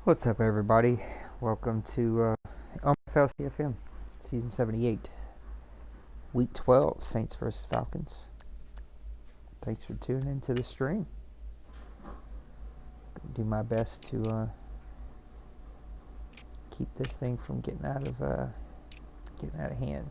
What's up, everybody? Welcome to OMFL CFM, Season 78, Week 12, Saints versus Falcons. Thanks for tuning into the stream. Gonna do my best to keep this thing from getting out of hand.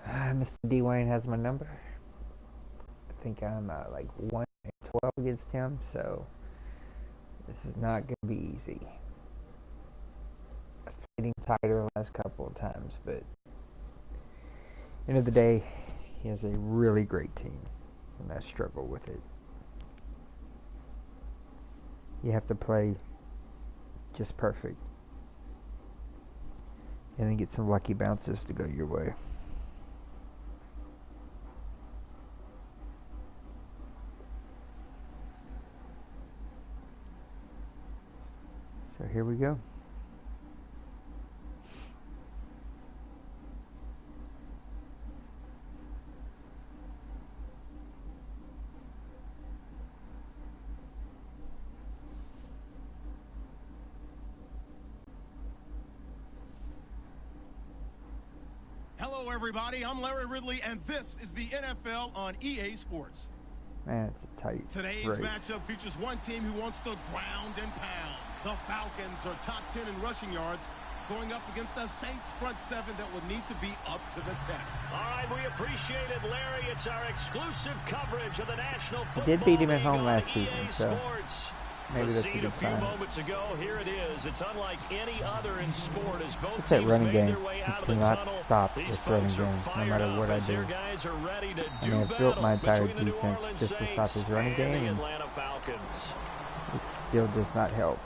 Mr. D. Wayne has my number. I think I'm like 1-12 against him, so this is not going to be easy. I've played him tighter the last couple of times, but end of the day, he has a really great team, and I struggle with it. You have to play just perfect, and then get some lucky bounces to go your way. So here we go. Hello, everybody. I'm Larry Ridley, and this is the NFL on EA Sports. Man, it's a tight Today's race. matchup features one team who wants to ground and pound. The Falcons are top 10 in rushing yards, going up against the Saints front seven that will need to be up to the test. All right, we appreciate it, Larry. It's our exclusive coverage of the National Football He did beat him at League home on last EA season, so Sports. maybe The that's a scene good a few sign. moments ago, here it is. It's unlike any other in sport as both It's that teams running made game. their way You out of the cannot tunnel. stop These this running folks are game, no fired matter up what I as their do. guys are ready to I do mean, I've built battle my entire between the New defense Orleans just to stop Saints his running and game, the and Atlanta Falcons. it still does not help.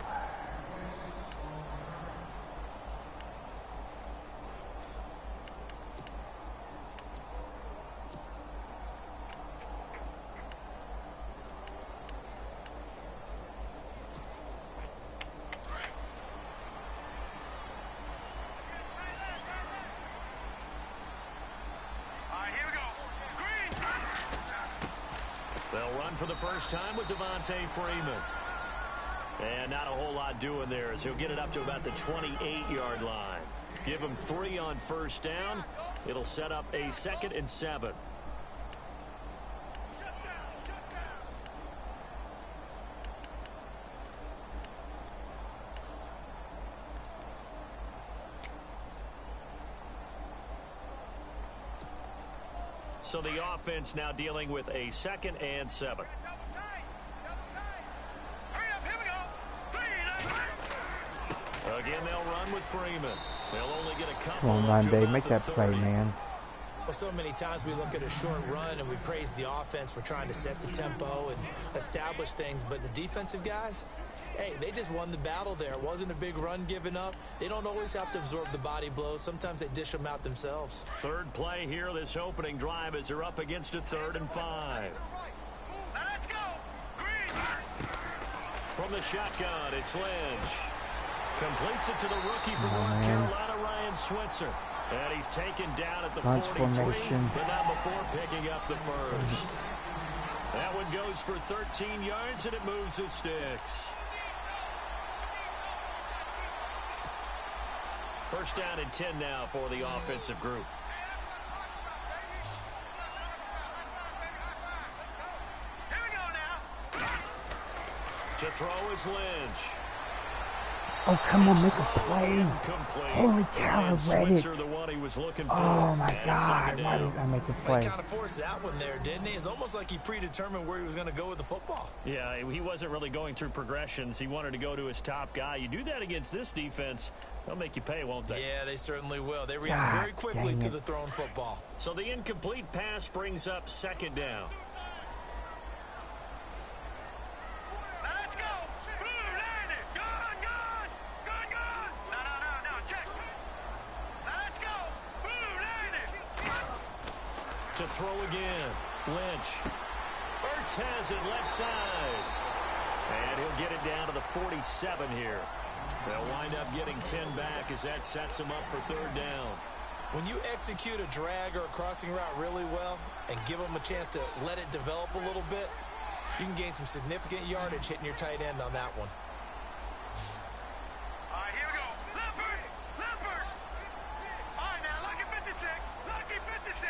They'll run for the first time with Devontae Freeman. And not a whole lot doing there as he'll get it up to about the 28-yard line. Give him 3 on first down. It'll set up a 2nd and 7. So the offense now dealing with a 2nd and 7. Again, they'll run with Freeman. They'll only get a couple. Come on, Monday, make that play, man. Well, so many times we look at a short run and we praise the offense for trying to set the tempo and establish things, but the defensive guys, hey, they just won the battle there. It wasn't a big run given up. They don't always have to absorb the body blows. Sometimes they dish them out themselves. Third play here, this opening drive, as they're up against a 3rd and 5. Let's go. Green. From the shotgun, it's Lynch. Completes it to the rookie from North man. Carolina, Ryan Switzer. And he's taken down at the Bunch 43, formation. but not before picking up the first. That one goes for 13 yards, and it moves his sticks. First down and 10 now for the offensive group. Here we go now. To throw is Lynch. Oh, come on, make a play. Incomplete. Holy cow, I And read it. Switzer, the one he was looking for. Oh, my And it's God. second Why down. did I make a He play? kind of forced that one there, didn't he? It's almost like he predetermined where he was going to go with the football. Yeah, he wasn't really going through progressions. He wanted to go to his top guy. You do that against this defense, they'll make you pay, won't they? Yeah, they certainly will. They react God very quickly dang to it. the thrown football. So the incomplete pass brings up 2nd down. Let's go. Blue landed. Gone, gone. Gone, gone. No, check. Let's go. Blue landed. to throw again. Lynch. Ertz has it left side. And he'll get it down to the 47 here. They'll wind up getting 10 back as that sets them up for third down. When you execute a drag or a crossing route really well and give them a chance to let it develop a little bit, you can gain some significant yardage hitting your tight end on that one. All right, here we go. Leopard! Leopard! All right, now, lucky 56. Lucky 56.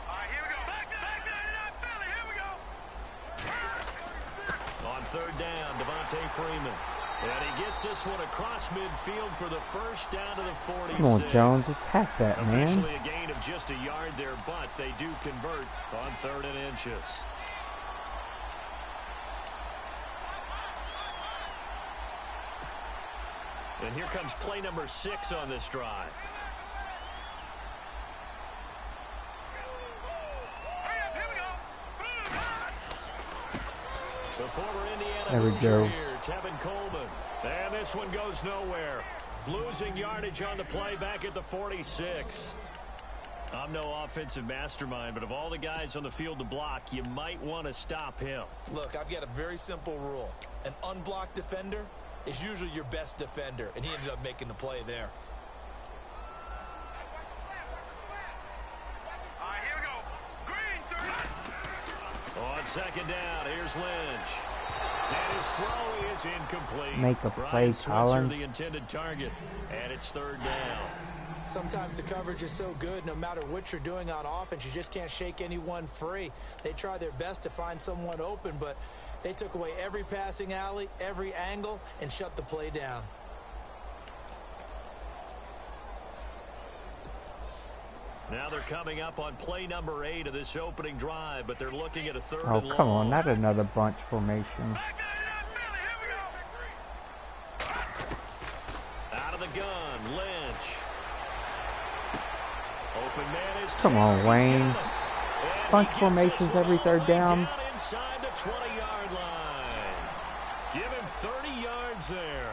All right, here we go. Back 99 Philly. Here we go. On third down, Devontae Freeman. And he gets this one across midfield for the first down to the 46. Come on, Jones. Attack that, man. Officially a gain of just a yard there, but they do convert on 3rd and inches. And here comes play number 6 on this drive. Hurry up, here we go. The former Indiana There we Hoosier go. here, Tevin Coleman. And this one goes nowhere. Losing yardage on the play back at the 46. I'm no offensive mastermind, but of all the guys on the field to block, you might want to stop him. Look, I've got a very simple rule. An unblocked defender is usually your best defender, and he ended up making the play there. All right, here we go. Green, 30. On second down, here's Lynch. And his throw is incomplete. Make a play, Brian Switzer, Collins. the intended target, and it's third down. Sometimes the coverage is so good, no matter what you're doing on offense, you just can't shake anyone free. They try their best to find someone open, but they took away every passing alley, every angle, and shut the play down. Now they're coming up on play number 8 of this opening drive, but they're looking at a third Oh, and long. come on. Not another bunch formation. Back 99 Philly. Here we go. Out of the gun, Lynch. Open man is Come on, Terry. Wayne. He's got him. And Bunch he gets formations this every one third all the way down. Inside the 20-yard line. Give him 30 yards there.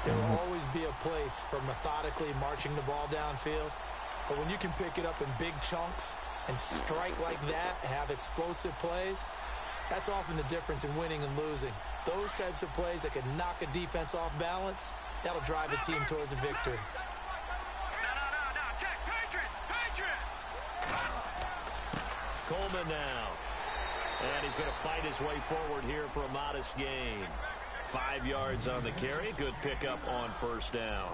There will always be a place for methodically marching the ball downfield, but when you can pick it up in big chunks and strike like that, have explosive plays, that's often the difference in winning and losing. Those types of plays that can knock a defense off balance, that'll drive a team towards a victory. No. Check. Patriot. Coleman now. And he's going to fight his way forward here for a modest gain. 5 yards on the carry. Good pickup on first down.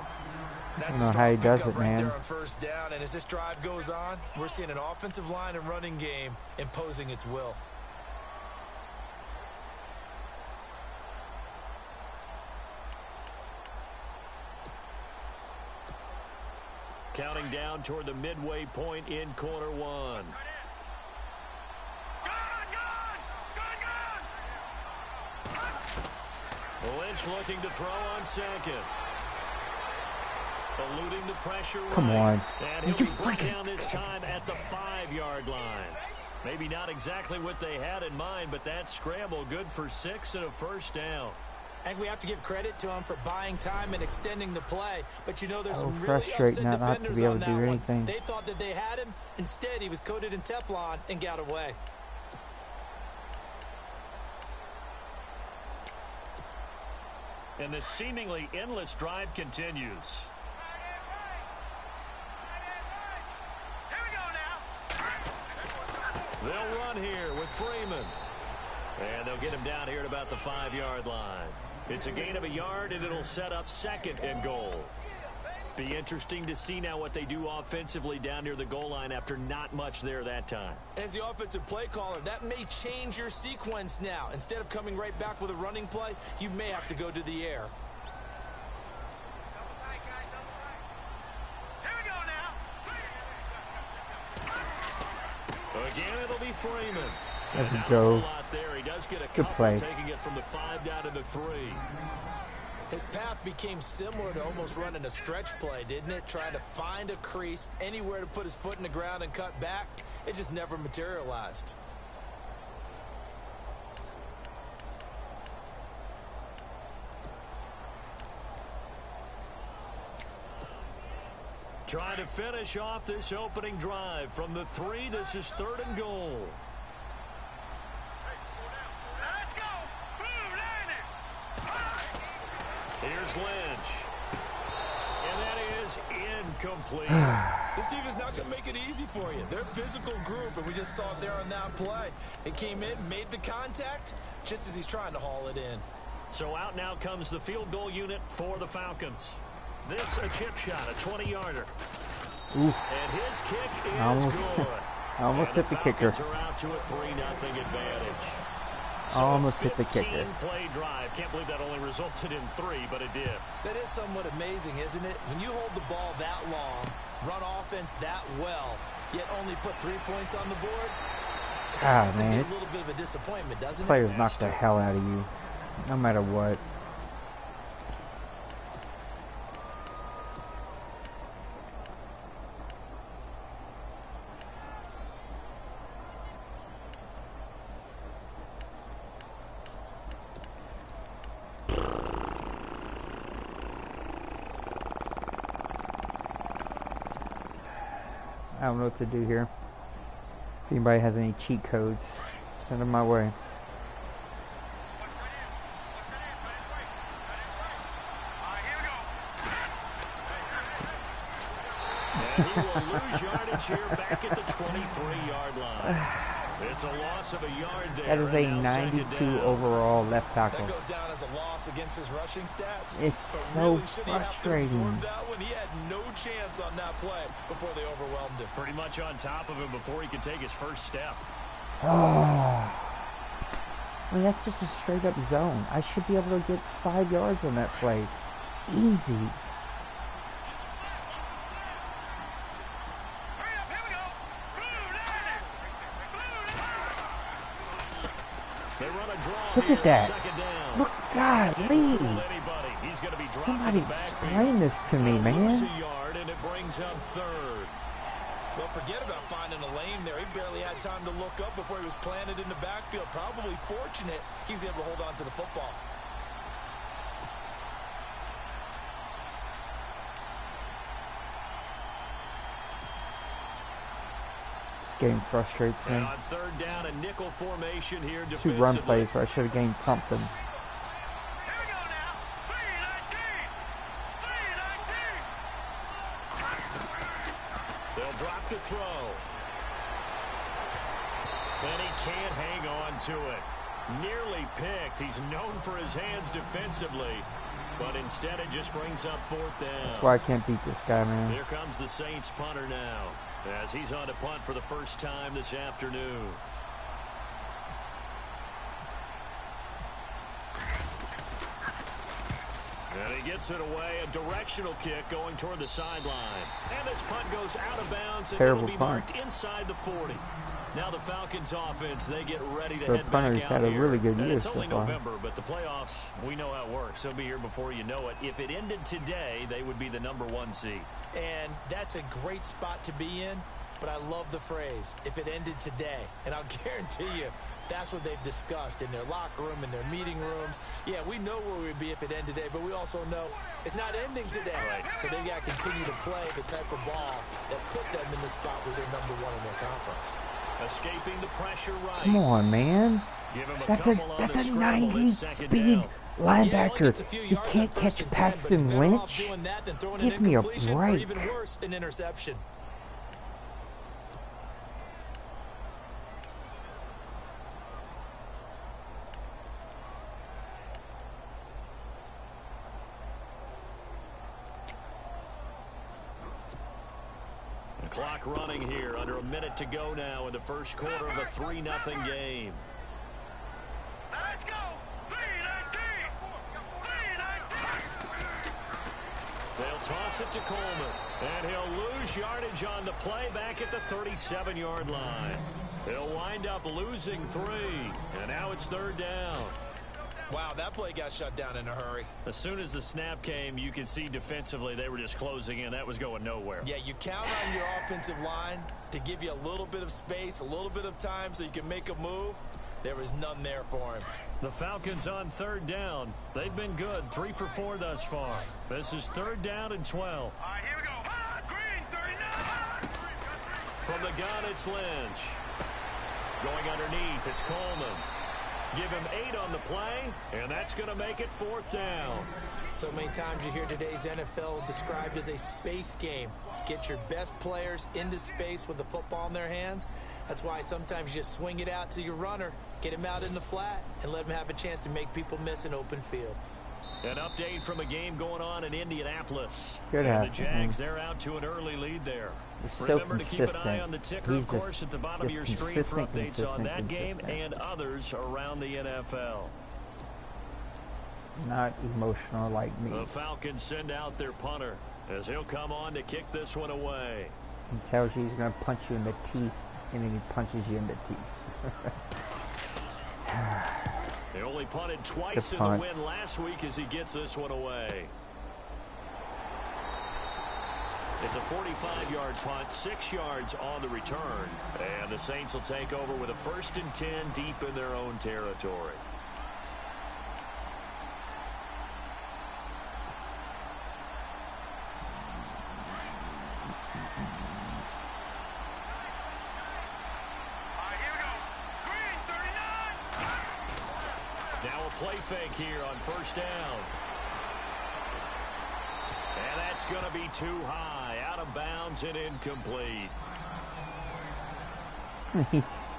That's I don't a know how he strong does pickup it, right man. there on first down, and as this drive goes on, we're seeing an offensive line and running game imposing its will. Counting down toward the midway point in quarter 1. Gun. Lynch looking to throw on second. Eluding the pressure. Come right. on. And he'll be brought down this time at the 5-yard line. Maybe not exactly what they had in mind, but that scramble good for 6 and a first down. And we have to give credit to him for buying time and extending the play. But you know, there's So some really frustrating upset not to defenders be able on to that do one. anything. They thought that they had him. Instead, he was coated in Teflon and got away. And the seemingly endless drive continues. Here we go now. They'll run here with Freeman. And they'll get him down here at about the 5-yard line. It's a gain of a yard, and it'll set up 2nd and goal. Be interesting to see now what they do offensively down near the goal line after not much there that time. As the offensive play caller, that may change your sequence now. Instead of coming right back with a running play, you may have to go to the air. Here we go now. Again, it'll be Freeman. There And we not a go. whole lot there. He does get a Good couple, play. taking it from the 5 down to the 3. His path became similar to almost running a stretch play, didn't it? Trying to find a crease, anywhere to put his foot in the ground and cut back. It just never materialized. Trying to finish off this opening drive from the 3. This is 3rd and goal. Let's go. Boom, Here's Lynch. And that is incomplete. This defense not going to make it easy for you. They're a physical group, and we just saw it there on that play. It came in, made the contact, just as he's trying to haul it in. So out now comes the field goal unit for the Falcons. This a chip shot, a 20-yarder. And his kick is good. I almost hit the kicker. Falcons are out to a 3-0 advantage. So Almost hit the kicker. 15-play drive. Can't believe that only resulted in 3, but it did. That is somewhat amazing, isn't it? When you hold the ball that long, run offense that well, yet only put 3 points on the board, it has to be a little bit of a disappointment, doesn't it? Players knock the hell out of you, no matter what. I don't know what to do here. If anybody has any cheat codes, send them my way. And he will lose yardage here back at the 23-yard line. It's a loss of a yard there. That is a 92 overall left tackle. That goes down as a loss against his rushing stats. It's so frustrating. That one? He had no chance on that play before they overwhelmed him. Pretty much on top of him before he could take his first step. Oh. I mean, that's just a straight up zone. I should be able to get 5 yards on that play. Easy. Look at that. Look, God, leave. Somebody explain this to me, man. Well, forget about finding a lane there. He barely had time to look up before he was planted in the backfield. Probably fortunate he was able to hold on to the football. Game frustrates me. On 3rd down, a nickel formation here. 2 run plays where I should have gained something. Here we go now. 3-19. They'll drop the throw. And he can't hang on to it. Nearly picked. He's known for his hands defensively. But instead it just brings up 4th down. That's why I can't beat this guy, man. Here comes the Saints punter now, as he's on to punt for the first time this afternoon. And he gets it away, a directional kick going toward the sideline. And this punt goes out of bounds, and it'll be marked inside the 40. Now the Falcons offense, they get ready to head back out had a really good year It's so only far. November, but the playoffs, we know how it works. They'll be here before you know it. If it ended today, they would be the #1 seed. And that's a great spot to be in, but I love the phrase, if it ended today. And I'll guarantee you, that's what they've discussed in their locker room, in their meeting rooms. Yeah, we know where we'd be if it ended today, but we also know it's not ending today. Right. So they've got to continue to play the type of ball that put them in the spot where they're #1 in their conference. Escaping the pressure right. Come on, man. Give him a That's couple on a the scramble. 90 It's 2nd speed down. linebacker. He can't catch Paxton Lynch. Give me a break. Even worse, an interception. The clock running here, under a minute to go now in the first quarter of a 3-0 game. Let's go. 3-19. They'll toss it to Coleman, and he'll lose yardage on the play back at the 37-yard line. He'll wind up losing 3, and now it's 3rd down. Wow, that play got shut down in a hurry. As soon as the snap came, you could see defensively they were just closing in. That was going nowhere. Yeah, you count on your offensive line to give you a little bit of space, a little bit of time so you can make a move. There was none there for him. The Falcons on 3rd down. They've been good, 3 for 4 thus far. This is 3rd down and 12. All right, here we go. Green. From the gun, it's Lynch. Going underneath, it's Coleman. Give him 8 on the play, and that's going to make it 4th down. So many times you hear today's NFL described as a space game. Get your best players into space with the football in their hands. That's why sometimes you just swing it out to your runner, get him out in the flat, and let him have a chance to make people miss an open field. An update from a game going on in Indianapolis. Good and the half. Jags, they're out to an early lead there. They're so Remember to keep an eye consistent. on the ticker, He's of course, at the bottom of your just screen for consistent, updates on that consistent. game and others around the NFL. Not emotional like me. The Falcons send out their punter as he'll come on to kick this one away. He tells you he's going to punch you in the teeth, and then he punches you in the teeth. They only punted twice Good in the punt. win last week as he gets this one away. It's a 45-yard punt, 6 yards on the return. And the Saints will take over with a 1st and 10 deep in their own territory. All right, here we go. Green, 39. Now a play fake here on 1st down. And that's going to be too high, out of bounds and incomplete.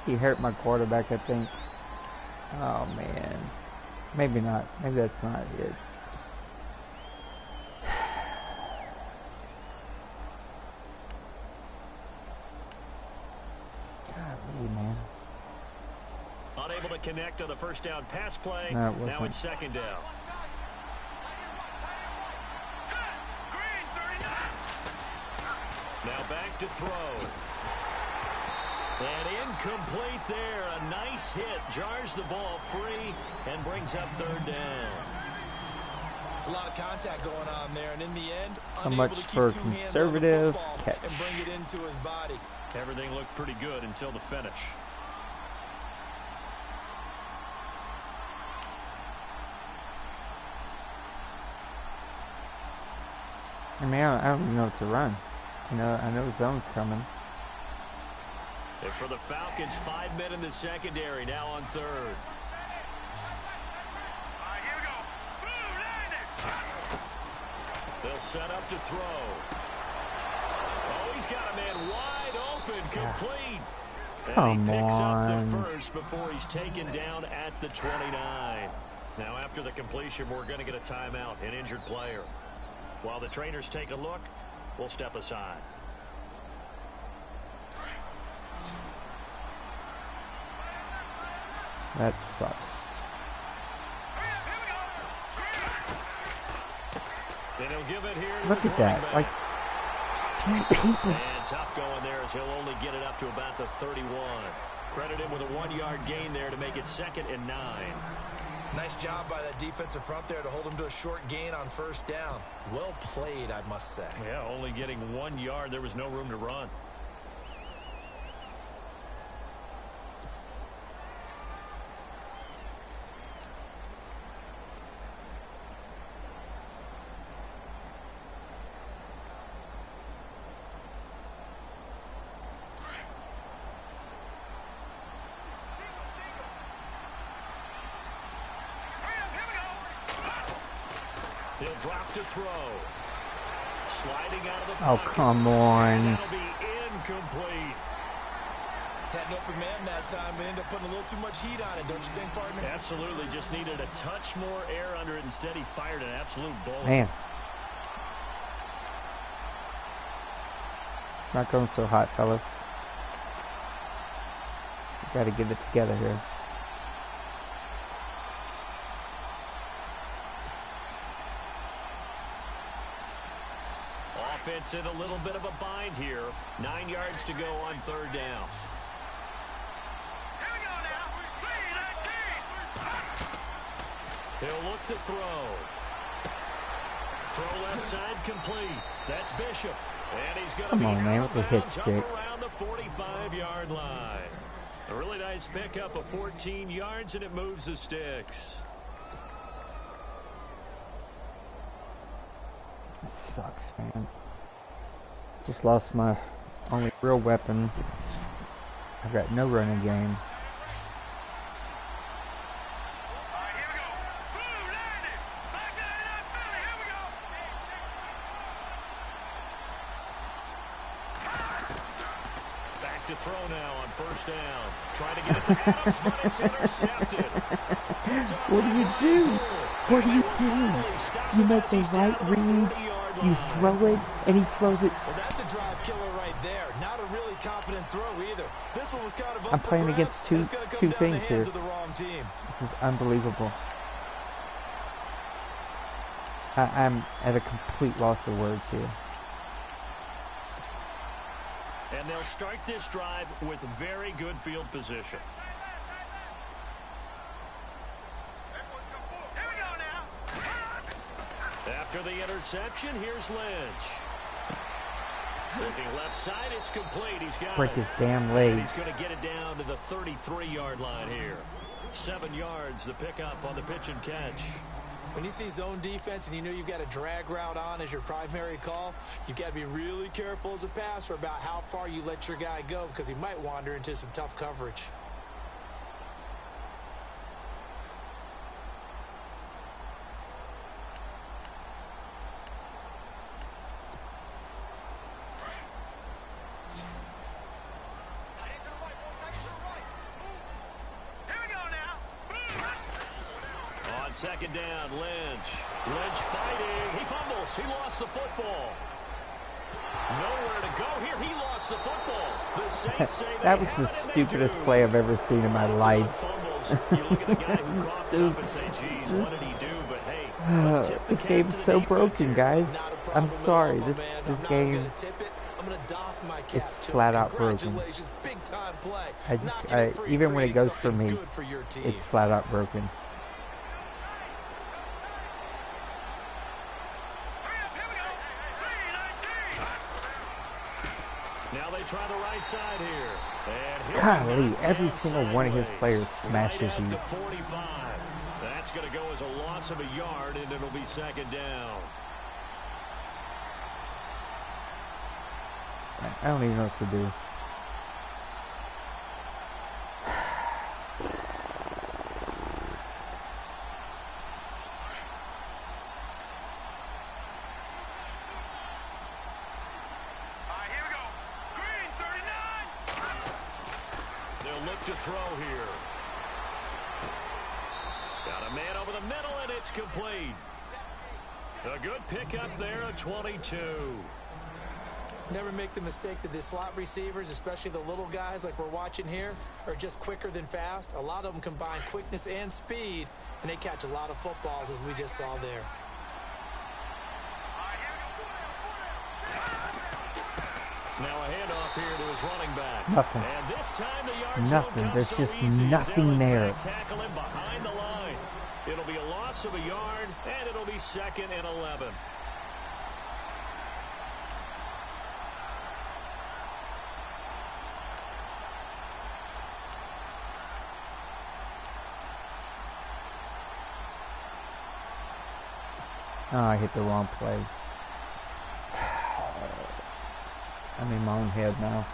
He hurt my quarterback, I think. Oh, man. Maybe not. Maybe that's not it. Golly, man. Unable to connect on the 1st down pass play. No, it Now wasn't. it's 2nd down. Set. Green, 39. Now back to throw. And incomplete there. A nice hit. Jars the ball free and brings up 3rd down. It's a lot of contact going on there, and in the end, So unable much to keep for 2 hands on the conservative football catch. and bring it into his body. Everything looked pretty good until the finish. I mean, I don't even know what to run. You know, I know the zone's coming. And for the Falcons, 5 men in the secondary, now on 3rd. All right, here we go. Blue, landed. They'll set up to throw. Oh, he's got a man wide open, complete. And Come he picks up on. the first before he's taken down at the 29. Now, after the completion, we're going to get a timeout, an injured player. While the trainers take a look, we'll step aside. That sucks. And he'll give it here to Look his at that. running Like, back. people. And tough going there as he'll only get it up to about the 31. Credit him with a 1-yard gain there to make it 2nd and 9. Nice job by that defensive front there to hold him to a short gain on 1st down. Well played, I must say. Yeah, only getting 1 yard. There was no room to run. He'll drop to throw. Sliding out of the Oh, pocket. come on. That'll be incomplete. Had an open man that time, but ended up putting a little too much heat on it, don't you think, partner? Absolutely. Just needed a touch more air under it. Instead, he fired an absolute bullet. Man. Not going so hot, fellas. Got to get it together here. Offense in a little bit of a bind here. 9 yards to go on 3rd down. Here we go now. Green, 19. He'll look to throw. Throw left side complete. That's Bishop. And he's going to Come be on, man, out of with the hit bounds up stick. around the 45-yard line. A really nice pickup of 14 yards, and it moves the sticks. Sucks, man. Just lost my Only real weapon. I've got no running game. To throw now on first down. Trying to get it to Adams, but it's intercepted. What do you do? What do you do? You make the right read, you throw it, and he throws it. Well, that's a drive killer right there. Not a really confident throw either. This one was kind of up I'm for playing grabs, against and it's gonna come two down things the here. hands of the wrong team. This is unbelievable. I'm at a complete loss of words here. And they'll start this drive with very good field position. Here we go now. After the interception, here's Lynch. Looking left side, it's complete. He's got Break it. his damn And leg. he's going to get it down to the 33-yard line here. 7 yards, the pickup on the pitch and catch. When you see zone defense and you know you've got a drag route on as your primary call, you've got to be really careful as a passer about how far you let your guy go because he might wander into some tough coverage. Second down, Lynch. Lynch fighting. He fumbles. He lost the football. Nowhere to go here. He lost the football. The Saints say That was the stupidest play I've ever seen in my life. You look at the guy who coughed it up and say, geez, what did he do? But hey, let's tip the This cap game's to the so defense broken, here. guys. Not a I'm problem at sorry. all, This man. this I'm not game gonna tip it. I'm gonna doff my cap is to flat him. out broken. Congratulations, big time play. I Knocking it free, even when it creating goes for something me, good for your team. it's flat out broken. Now they try the right side here. And he'll Golly, be knocked every down single one of his sideways. players smashes right at you. the 45. That's going to go as a loss of a yard, and it'll be second down. I don't even know what to do. To throw here. Got a man over the middle, and it's complete. A good pickup there, a 22. Never make the mistake that the slot receivers, especially the little guys like we're watching here, are just quicker than fast. A lot of them combine quickness and speed, and they catch a lot of footballs, as we just saw there. Now a handoff here to his running back. Nothing. And this time the yards Nothing. don't come There's so just easy. nothing They'll, in there. fact, tackle him behind the line. It'll be a loss of a yard, and it'll be 2nd and 11. Oh, I hit the wrong play. I'm in my own head now.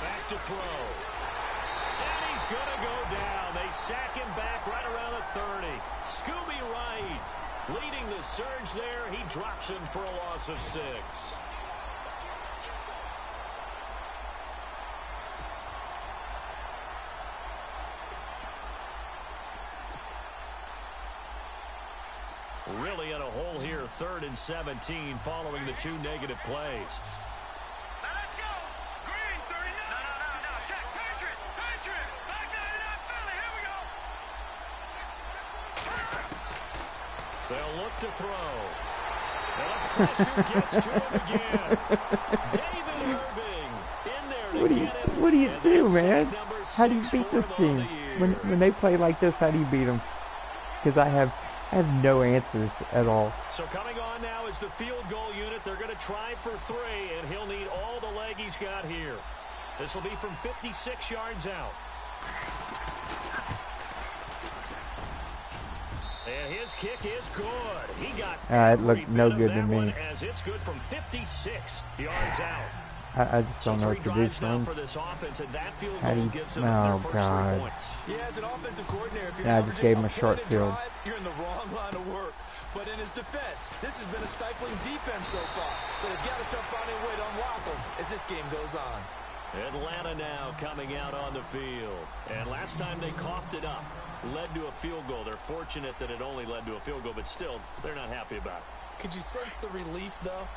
Back to throw. And he's going to go down. They sack him back right around the 30. Scooby Wright leading the surge there. He drops him for a loss of 6. Really in a hole here, 3rd and 17 following the 2 negative plays. Now let's go. Green, 39. No. Check. Patriot. Back 99, Philly. Here we go. They'll look to throw. And pressure gets to him again. David Irving in there to get him. What do you And do, that's man? sack number How do you 6 beat for this him on team? the year. When they play like this, how do you beat them? Because I have no answers at all. So coming on now is the field goal unit. They're going to try for 3, and he'll need all the leg he's got here. This will be from 56 yards out. And his kick is good. He got it looked no good to me. As it's good from 56 yards out. I just don't know what to do for him. How do you? Oh God! Yeah, as an offensive coordinator, if you're I just gave him a short field. You're in the wrong line of work. But in his defense, this has been a stifling defense so far. So they've got to start finding a way to unlock them as this game goes on. Atlanta now coming out on the field. And last time they coughed it up, led to a field goal. They're fortunate that it only led to a field goal, but still, they're not happy about it. Could you sense the relief, though,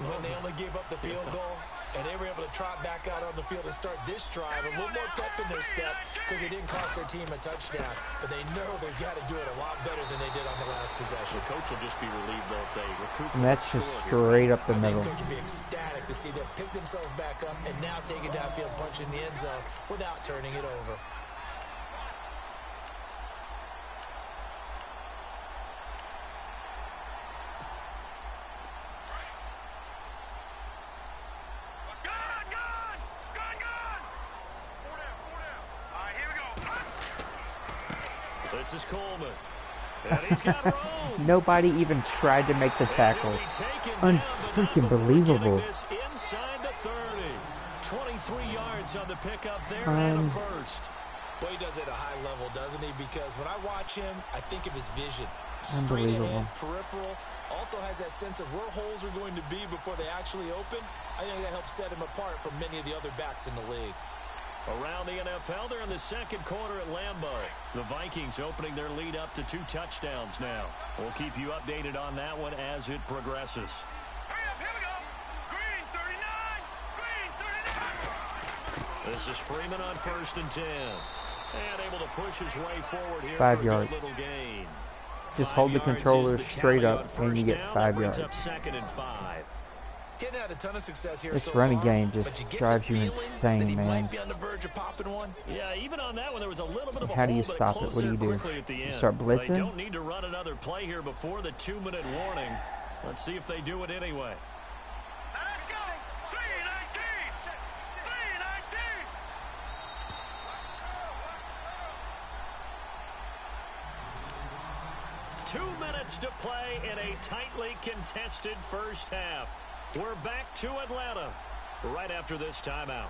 when they only gave up the field goal? And they were able to trot back out on the field and start this drive. A little more pep in their step because it didn't cost their team a touchdown. But they know they've got to do it a lot better than they did on the last possession. The coach will just be relieved, though, if they recoup. And that's just straight up the middle. The coach will be ecstatic to see them pick themselves back up and now take it downfield, punch in the end zone without turning it over. This is Coleman. And he's got room. Nobody even tried to make the tackle. Unfreaking believable. Inside the 30. 23 yards on the pickup there and a first. Well, he does it at a high level, doesn't he? Because when I watch him, I think of his vision. Unbelievable. Straight ahead, peripheral. Also has that sense of where holes are going to be before they actually open. I think that helps set him apart from many of the other backs in the league. Around the NFL, they're in the second quarter at Lambeau. The Vikings opening their lead up to 2 touchdowns now. We'll keep you updated on that one as it progresses. Hurry up, here we go. Green 39. Green 39. This is Freeman on 1st and 10. And able to push his way forward here 5 for yards. a little gain. Just hold the controller straight up and you get 5 yards. Up 2nd and 5. Getting had a ton of success here This so running far, game just but you get drives the you feeling insane, that he man. might be on the verge of popping one. Yeah, even on that one, there was a little bit of a How do you hole, but stop it? closed What do you there do? quickly at the You end. start blitzing? They don't need to run another play here before the 2-minute warning. Let's see if they do it anyway. Now let's go. 319. 319. 2 minutes to play in a tightly contested first half. We're back to Atlanta right after this timeout.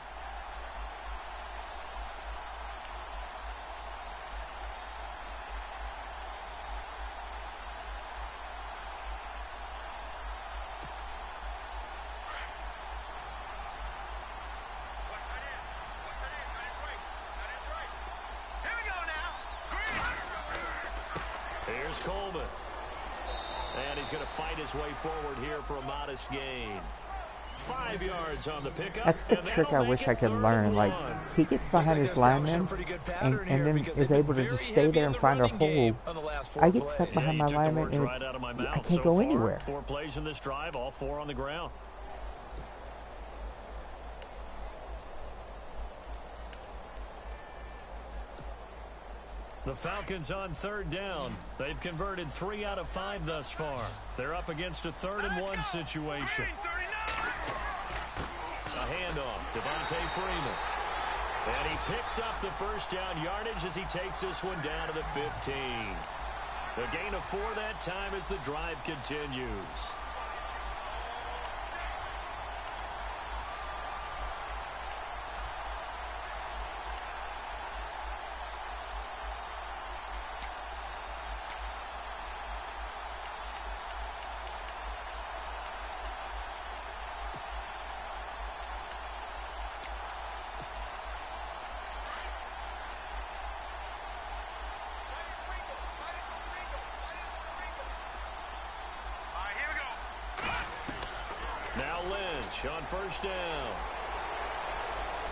Here we go now. Green. Here's Coleman. And he's going to fight his way forward here for a modest gain. 5 yards on the pickup. That's the trick I wish I could learn. Like, he gets behind his lineman and then is able to just stay there and find a hole. I get stuck behind my lineman and I can't go anywhere. 4 plays in this drive, all 4 on the ground. The Falcons on 3rd down. They've converted 3 out of 5 thus far. They're up against a 3rd and 1 situation. A handoff, Devontae Freeman. And he picks up the first down yardage as he takes this one down to the 15. The gain of 4 that time as the drive continues. Now Lynch on 1st down.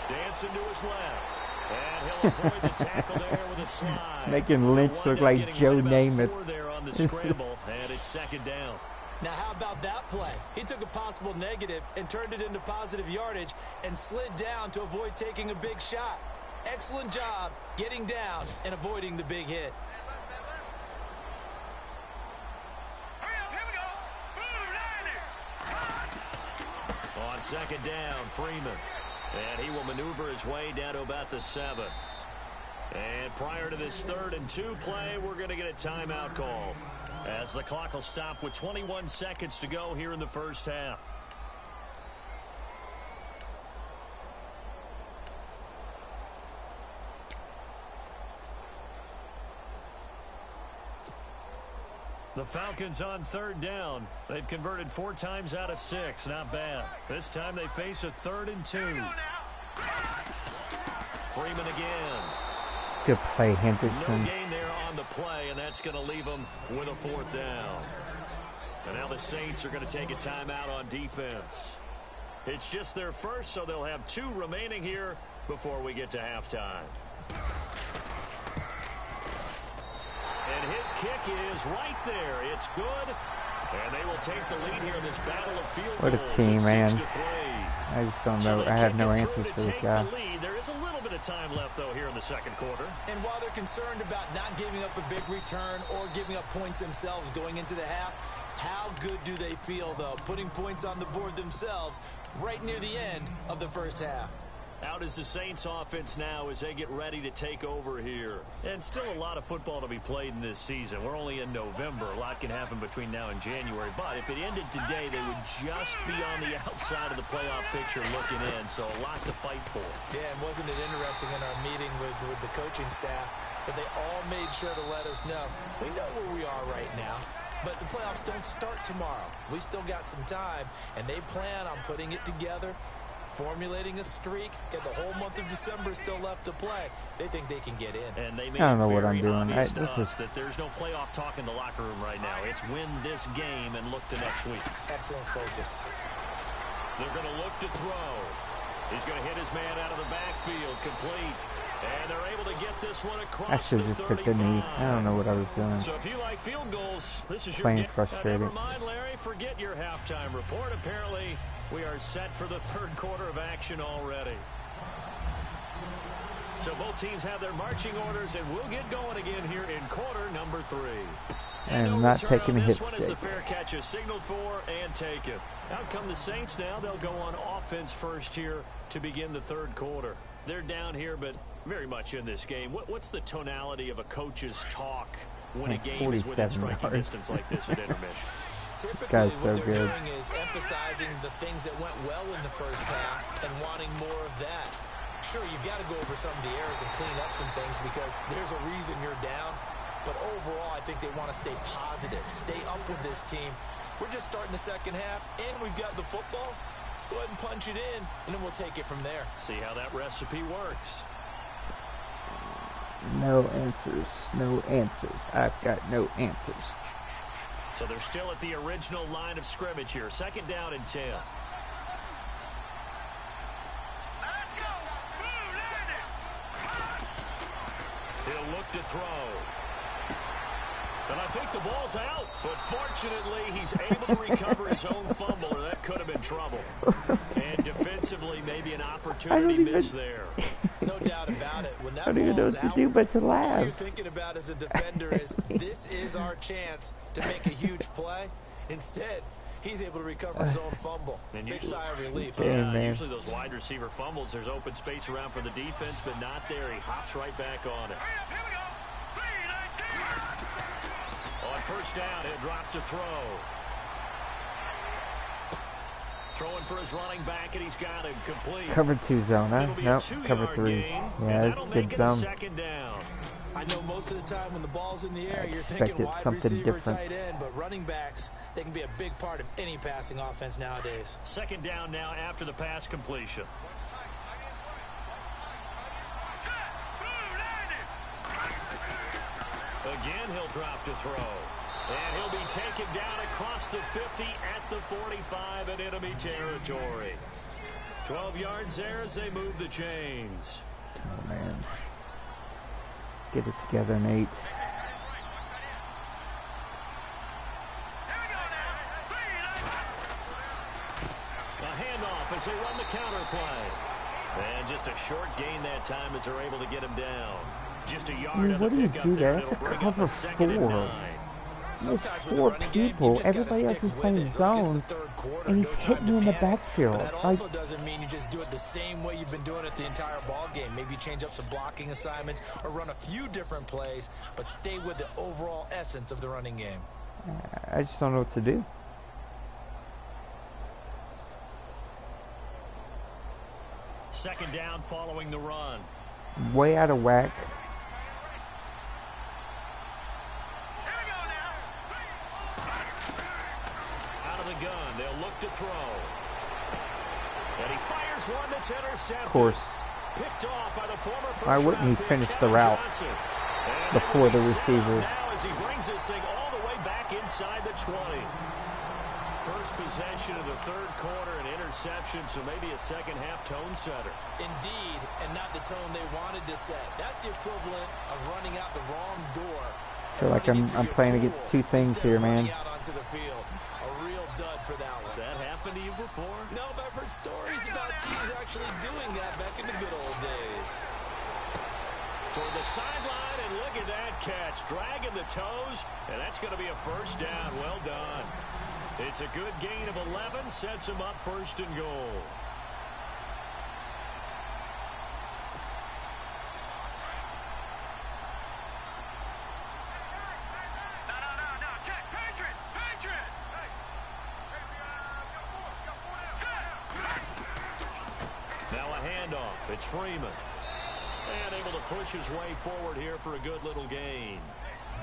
Dancing to his left. And he'll avoid the tackle there with a slide. Making Lynch look like Joe Namath. 4 there on the scramble, and it's 2nd down. Now, how about that play? He took a possible negative and turned it into positive yardage and slid down to avoid taking a big shot. Excellent job getting down and avoiding the big hit. Hurry up, here we go. Blue 90. On 2nd down, Freeman. And he will maneuver his way down to about the 7. And prior to this 3rd and 2 play, we're going to get a timeout call, as the clock will stop with 21 seconds to go here in the first half. The Falcons on 3rd down. They've converted 4 times out of 6. Not bad. This time they face a 3rd and 2. Freeman again. Good play, No Hendrickson. gain there on the play, and that's going to leave them with a 4th down. And now the Saints are going to take a timeout on defense. It's just their first, so they'll have 2 remaining here before we get to halftime. And his kick is right there. It's good. And they will take the lead here in this battle of field What a goals. team, It's man. 6-3. I just don't So know. they I have kick no it answers through for to this take guy. the lead. There is a little bit of time left, though, here in the second quarter. And while they're concerned about not giving up a big return or giving up points themselves going into the half, how good do they feel, though, putting points on the board themselves right near the end of the first half? Out is the Saints offense now as they get ready to take over here. And still a lot of football to be played in this season. We're only in November. A lot can happen between now and January. But if it ended today, they would just be on the outside of the playoff picture looking in. So a lot to fight for. Yeah, and wasn't it interesting in our meeting with the coaching staff that they all made sure to let us know, we know where we are right now, but the playoffs don't start tomorrow. We still got some time, and they plan on putting it together, formulating a streak, get the whole month of December still left to play. They think they can get in. And they made I don't know it what very I'm doing. obvious to This us is- that there's no playoff talk in the locker room right now. It's win this game and look to next week. Excellent focus. They're going to look to throw. He's going to hit his man out of the backfield, complete. And they're able to get this one across Actually, the just took the knee. 35. I don't know what I was doing. So if you like field goals, this is your Playing game. frustrated. Never mind, Larry. Forget your halftime report. Apparently, we are set for the 3rd quarter of action already. So both teams have their marching orders, and we'll get going again here in quarter number 3. And no not return taking on a this hit one as the stick. fair catch is signaled for and taken. Out come the Saints now. They'll go on offense first here to begin the 3rd quarter. They're down here, but very much in this game. What's the tonality of a coach's talk when a game is within 47 striking yards. distance like this at intermission? Typically, guy's what so they're good. doing is emphasizing the things that went well in the first half and wanting more of that. Sure, you've got to go over some of the errors and clean up some things because there's a reason you're down. But overall, I think they want to stay positive, stay up with this team. We're just starting the second half, and we've got the football. Let's go ahead and punch it in, and then we'll take it from there. See how that recipe works. No answers. No answers. I've got no answers. So they're still at the original line of scrimmage here. 2nd down and 10. Let's go. Blue landing. He'll look to throw. And I think the ball's out. But fortunately, he's able to recover his own fumble, or that could have been trouble. And defensively, maybe an opportunity miss there. No doubt about it. When I that don't even know ball's what to out, do but to all laugh. you're thinking about as a defender is, this is our chance to make a huge play. Instead, he's able to recover his own fumble. And Big usually- sigh of relief. Yeah. Yeah, man. usually those wide receiver fumbles, there's open space around for the defense, but not there. He hops right back on it. Hurry up, here we go. 3-19. On 1st down, he'll drop to throw. Throwing for his running back, and he's got him complete. Cover 2 zone, huh? It'll be a Nope. 2-yard Cover 3. gain, Yeah, and this that'll is make good it a zone. 2nd down. I know most of the time when the ball's in the air, you're expected thinking wide something receiver, different. tight end, but running backs, they can be a big part of any passing offense nowadays. 2nd down now after the pass completion. Set. Blue landing. Again, he'll drop to throw. And he'll be taken down across the 50 at the 45 in enemy territory. 12 yards there as they move the chains. Oh, man. Get it together, Nate. Here we go now. 3-19. A handoff as they run the counter play. And just a short gain that time as they're able to get him down. Just a yard I mean, on what the do you pickup do there. there? It'll That's a bring up cover a 2nd and 4. 9. There's 4 people. Everybody else is playing zone, and he's hitting me in the backfield. But that also doesn't mean you just do it the same way you've been doing it the entire ball game. Maybe change up some blocking assignments or run a few different plays, but stay with the overall essence of the running game. I just don't know what to do. Second down following the run. Way out of whack. Out of the gun, they'll look to throw. And he fires one that's intercepted. Of course. Picked off by the former first Why wouldn't he finish the route before the receiver? Now as he brings this thing all the way back inside the 20. First possession of the third quarter, an interception, so maybe a second half tone setter. Indeed, and not the tone they wanted to set. That's the equivalent of running out the wrong door. I feel like I'm playing against two things here, man. Out onto the field. A real dud for that one. Has that happened to you before? No, but I've heard stories about teams actually doing that back in the good old days. Toward the sideline, and look at that catch. Dragging the toes, and that's going to be a first down. Well done. It's a good gain of 11, sets him up first and goal. No, check, Patriot! Now a handoff. It's Freeman. And able to push his way forward here for a good little gain.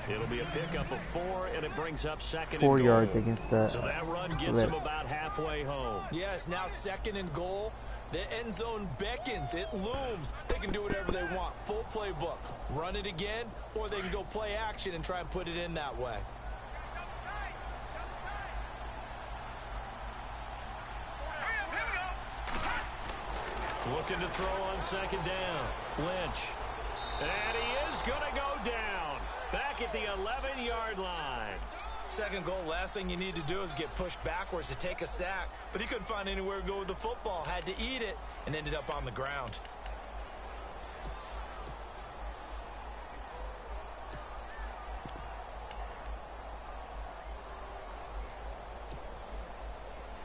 It'll be a pickup of 4, and it brings up second 4 and goal. yards against that. So that run gets him about halfway home. Yes, now second and goal. The end zone beckons. It looms. They can do whatever they want. Full playbook. Run it again, or they can go play action and try and put it in that way. Looking to throw on second down. Lynch. And he is going to go down. Back at the 11-yard line. Second goal, last thing you need to do is get pushed backwards to take a sack. But he couldn't find anywhere to go with the football. Had to eat it and ended up on the ground.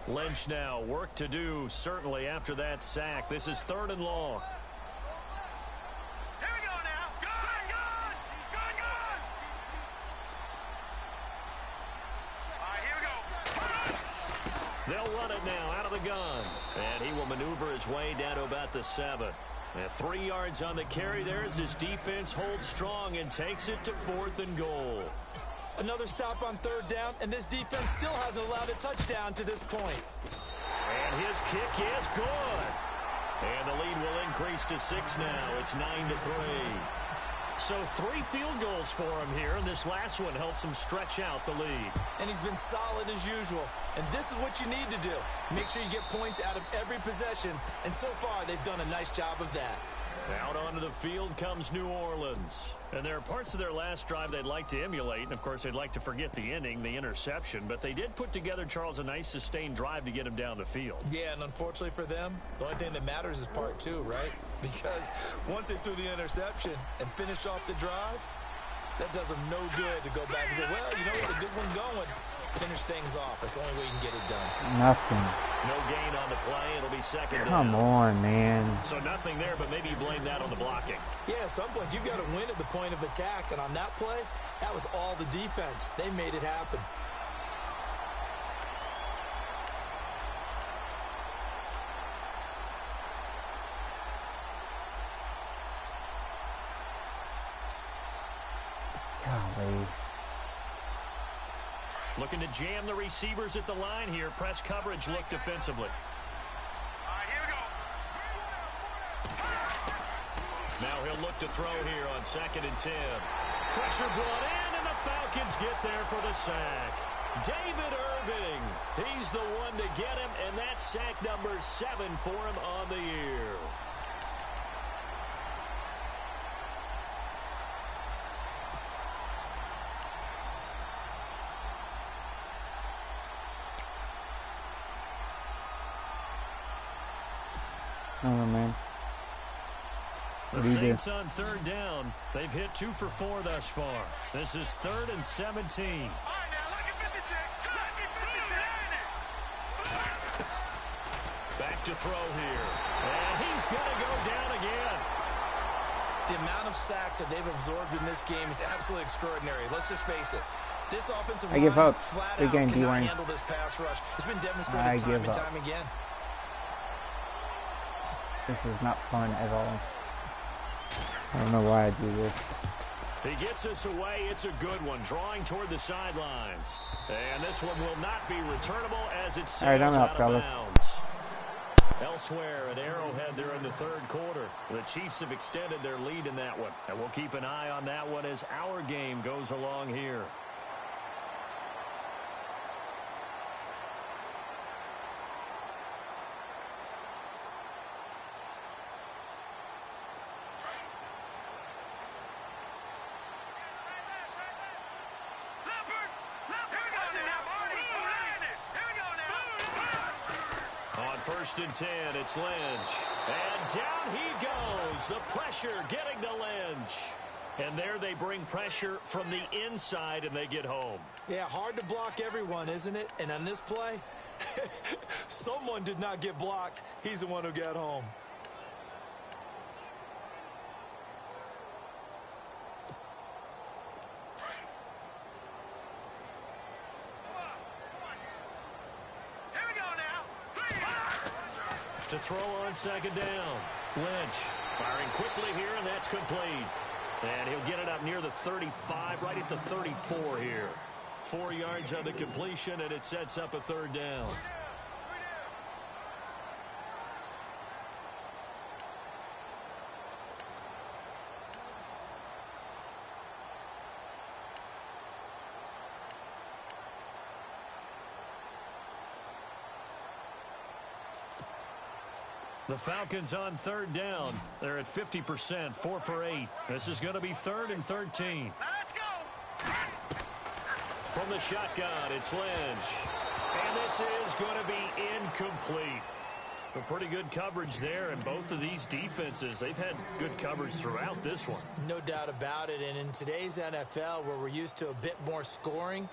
Lynch now, work to do, certainly after that sack. This is 3rd and long. Here we go now. Good! All right, here we go. They'll run it now out of the gun. And he will maneuver his way down to about the 7. And 3 yards on the carry there as his defense holds strong and takes it to 4th and goal. Another stop on 3rd down, and this defense still hasn't allowed a touchdown to this point. And his kick is good. And the lead will increase to 6 now. It's 9-3. So 3 field goals for him here, and this last one helps him stretch out the lead. And he's been solid as usual. And this is what you need to do. Make sure you get points out of every possession. And so far, they've done a nice job of that. Out onto the field comes New Orleans. And there are parts of their last drive they'd like to emulate. And, of course, they'd like to forget the inning, the interception. But they did put together, Charles, a nice sustained drive to get him down the field. Yeah, and unfortunately for them, the only thing that matters is part 2, right? Because once they threw the interception and finished off the drive, that does them no good to go back and say, well, you know what, a good one going. Finish things off. That's the only way you can get it done. Nothing. No gain on the play. It'll be second down. Come on, man. So nothing there, but maybe you blame that on the blocking. Yeah, at some point, you've got to win at the point of attack. And on that play, that was all the defense. They made it happen. Golly. Looking to jam the receivers at the line here. Press coverage look defensively. All right, here we go. Now he'll look to throw here on 2nd and 10. Pressure brought in, and the Falcons get there for the sack. David Irving, he's the one to get him, and that's sack number 7 for him on the year. Oh, man. The Saints on 3rd down. They've hit 2 for 4 thus far. This is 3rd and 17. All right, back to throw here. And he's going to go down again. The amount of sacks that they've absorbed in this game is absolutely extraordinary. Let's just face it. This offensive line flat out cannot handle this pass rush. It's been demonstrated time and time again. This is not fun at all. I don't know why I do this. He gets us away. It's a good one, drawing toward the sidelines. And this one will not be returnable as it sails out of bounds. Elsewhere at Arrowhead, they're in the third quarter. The Chiefs have extended their lead in that one. And we'll keep an eye on that one as our game goes along here. First and 10, it's Lynch. And down he goes. The pressure getting to Lynch. And there they bring pressure from the inside and they get home. Yeah, hard to block everyone, isn't it? And on this play, someone did not get blocked. He's the one who got home. To throw on second down. Lynch firing quickly here, and that's complete. And he'll get it up near the 35, right at the 34 here. 4 yards on the completion, and it sets up a third down. The Falcons on third down. They're at 50%, 4 for 8. This is going to be 3rd and 13. Let's go. From the shotgun, it's Lynch. And this is going to be incomplete. But pretty good coverage there, and both of these defenses, they've had good coverage throughout this one. No doubt about it, and in today's NFL, where we're used to a bit more scoring,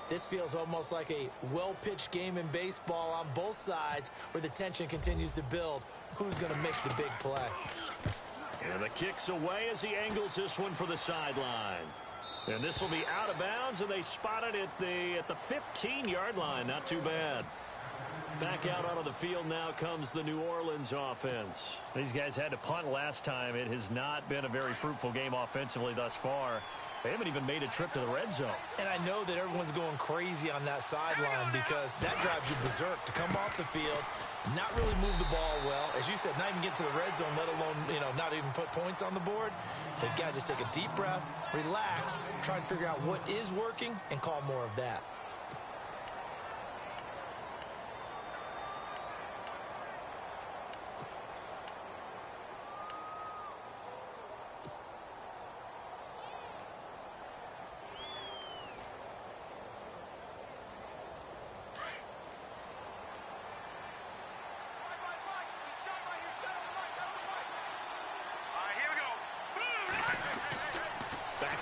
this feels almost like a well-pitched game in baseball on both sides where the tension continues to build. Who's going to make the big play? And the kick's away as he angles this one for the sideline. And this will be out of bounds, and they spot it at the 15-yard line. Not too bad. Back out onto the field now comes the New Orleans offense. These guys had to punt last time. It has not been a very fruitful game offensively thus far. They haven't even made a trip to the red zone. And I know that everyone's going crazy on that sideline because that drives you berserk to come off the field, not really move the ball well. As you said, not even get to the red zone, let alone, not even put points on the board. They've got to just take a deep breath, relax, try and figure out what is working, and call more of that.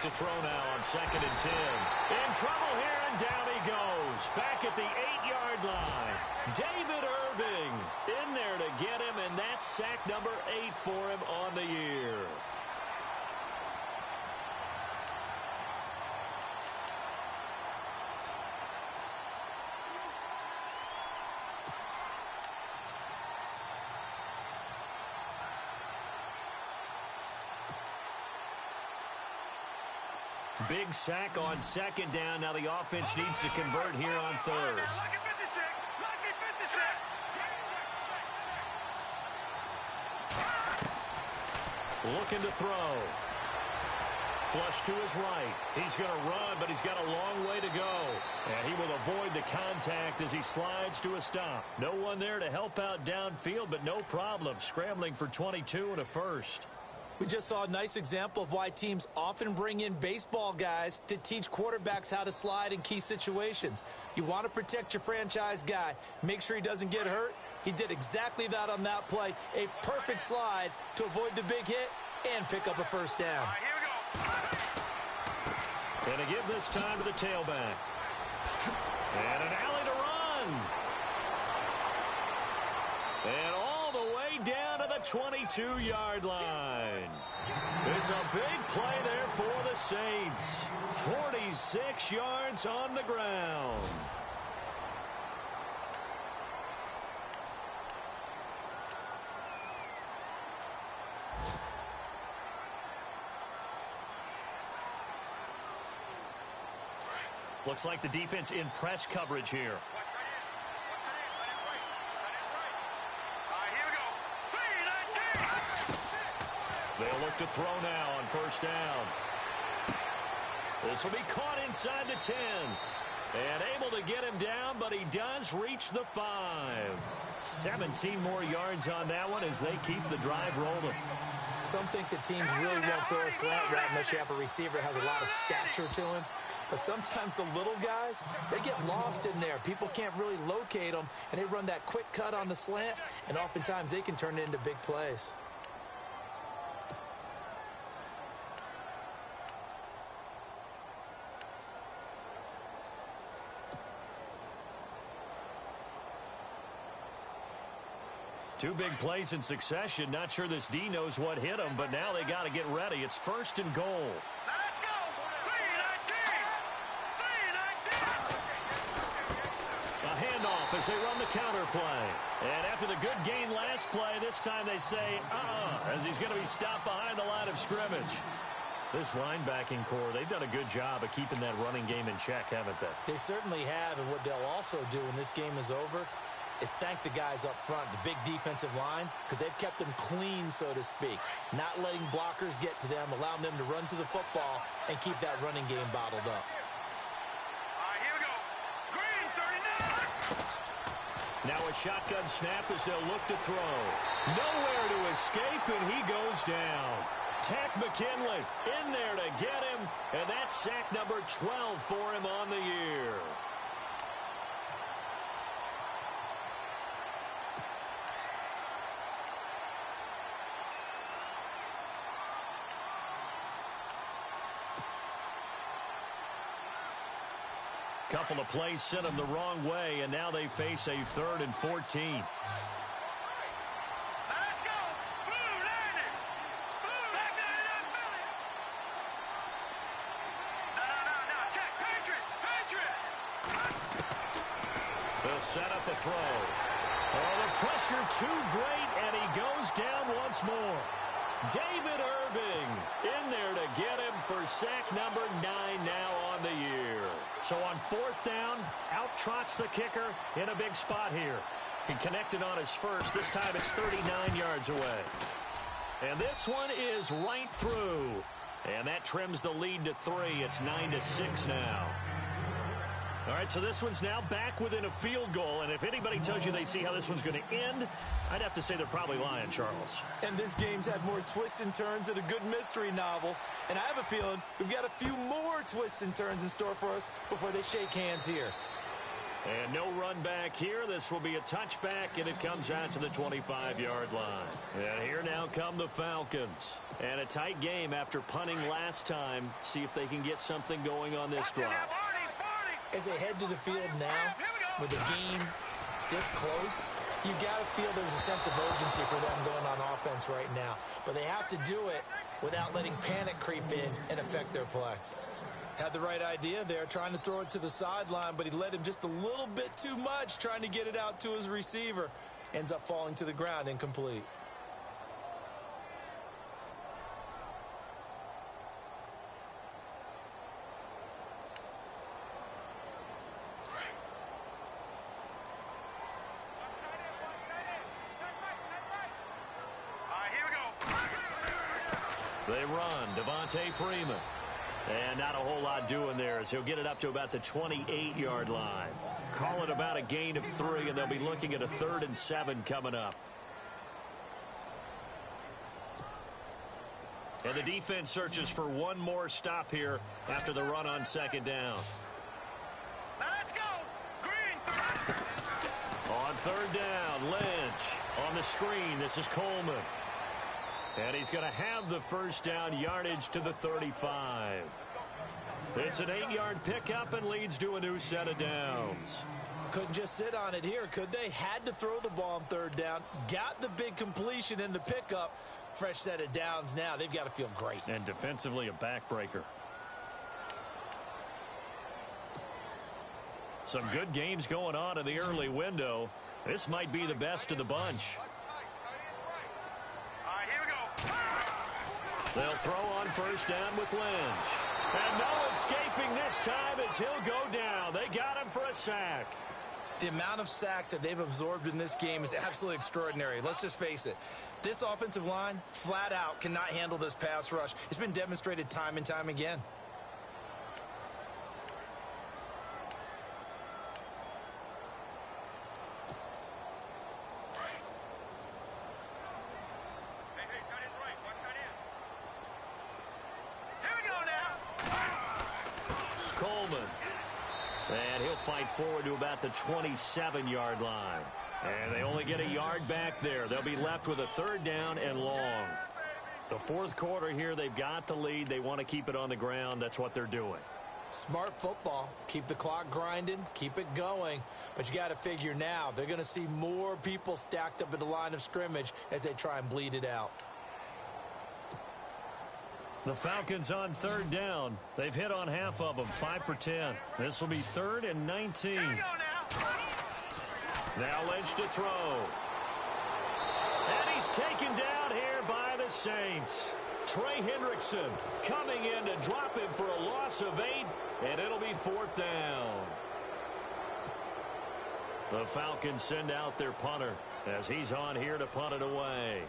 To throw now on 2nd and 10. In trouble here, and down he goes. Back at the 8-yard line. David Irving in there to get him, and that's sack number 8 for him on the year. Big sack on 2nd down. Now the offense needs to convert here on 3rd. Lucky 56. Lucky 56. Looking to throw. Flush to his right. He's going to run, but he's got a long way to go. And he will avoid the contact as he slides to a stop. No one there to help out downfield, but no problem. Scrambling for 22 and a first. We just saw a nice example of why teams often bring in baseball guys to teach quarterbacks how to slide in key situations. You want to protect your franchise guy. Make sure he doesn't get hurt. He did exactly that on that play. A perfect slide to avoid the big hit and pick up a first down. All right, here we go. And to give this time to the tailback. And an alley to run. And 22-yard line. It's a big play there for the Saints. 46 yards on the ground. Looks like the defense in press coverage here. They'll look to throw now on first down. This will be caught inside the 10. And able to get him down, but he does reach the 5. 17 more yards on that one as they keep the drive rolling. Some think the teams really won't throw a slant route unless you have a receiver that has a lot of stature to him. But sometimes the little guys, they get lost in there. People can't really locate them, and they run that quick cut on the slant, and oftentimes they can turn it into big plays. Two big plays in succession. Not sure this D knows what hit him, but now they got to get ready. It's 1st and goal. Let's go! 3-19! A handoff as they run the counter play. And after the good gain last play, this time they say, as he's going to be stopped behind the line of scrimmage. This linebacking core, they've done a good job of keeping that running game in check, haven't they? They certainly have, and what they'll also do when this game is over is thank the guys up front, the big defensive line, because they've kept them clean, so to speak. Not letting blockers get to them, allowing them to run to the football and keep that running game bottled up. All right, here we go. Green, 39! Now a shotgun snap as they'll look to throw. Nowhere to escape, and he goes down. Tack McKinley in there to get him, and that's sack number 12 for him on the year. Couple of plays sent them the wrong way, and now they face a 3rd and 14. Let's go! Blue landed! Blue! Back there, not Philly! No, check! Patriot! They'll set up a throw. Oh, the pressure too great, and he goes down once more. David Irving in there to get him for sack number 9 now on the year. So on 4th down, out trots the kicker in a big spot here. He connected on his first. This time it's 39 yards away. And this one is right through. And that trims the lead to 3. It's 9-6 now. All right, so this one's now back within a field goal. And if anybody tells you they see how this one's going to end, I'd have to say they're probably lying, Charles. And this game's had more twists and turns than a good mystery novel. And I have a feeling we've got a few more twists and turns in store for us before they shake hands here. And no run back here. This will be a touchback, and it comes out to the 25-yard line. And here now come the Falcons. And a tight game after punting last time. See if they can get something going on this drive. As they head to the field now, with the game this close, you got to feel there's a sense of urgency for them going on offense right now. But they have to do it without letting panic creep in and affect their play. Had the right idea there, trying to throw it to the sideline, but he led him just a little bit too much, trying to get it out to his receiver. Ends up falling to the ground, incomplete. They run. Devontae Freeman. And not a whole lot doing there as he'll get it up to about the 28-yard line. Call it about a gain of 3, and they'll be looking at a 3rd and 7 coming up. And the defense searches for one more stop here after the run on 2nd down. Let's go! Green! On 3rd down, Lynch. On the screen, this is Coleman. And he's going to have the first down, yardage to the 35. It's an 8-yard pickup and leads to a new set of downs. Couldn't just sit on it here, could they? Had to throw the ball on third down. Got the big completion in the pickup. Fresh set of downs now. They've got to feel great. And defensively, a backbreaker. Some good games going on in the early window. This might be the best of the bunch. All right, here we go. They'll throw on first down with Lynch. And no escaping this time as he'll go down. They got him for a sack. The amount of sacks that they've absorbed in this game is absolutely extraordinary. Let's just face it. This offensive line, flat out, cannot handle this pass rush. It's been demonstrated time and time again. And he'll fight forward to about the 27-yard line. And they only get a yard back there. They'll be left with a third down and long. The fourth quarter here, they've got the lead. They want to keep it on the ground. That's what they're doing. Smart football. Keep the clock grinding. Keep it going. But you got to figure now, they're going to see more people stacked up at the line of scrimmage as they try and bleed it out. The Falcons on third down. They've hit on half of them, 5 for 10. This will be 3rd and 19. Now Lynch to throw. And he's taken down here by the Saints. Trey Hendrickson coming in to drop him for a loss of 8, and it'll be 4th down. The Falcons send out their punter as he's on here to punt it away.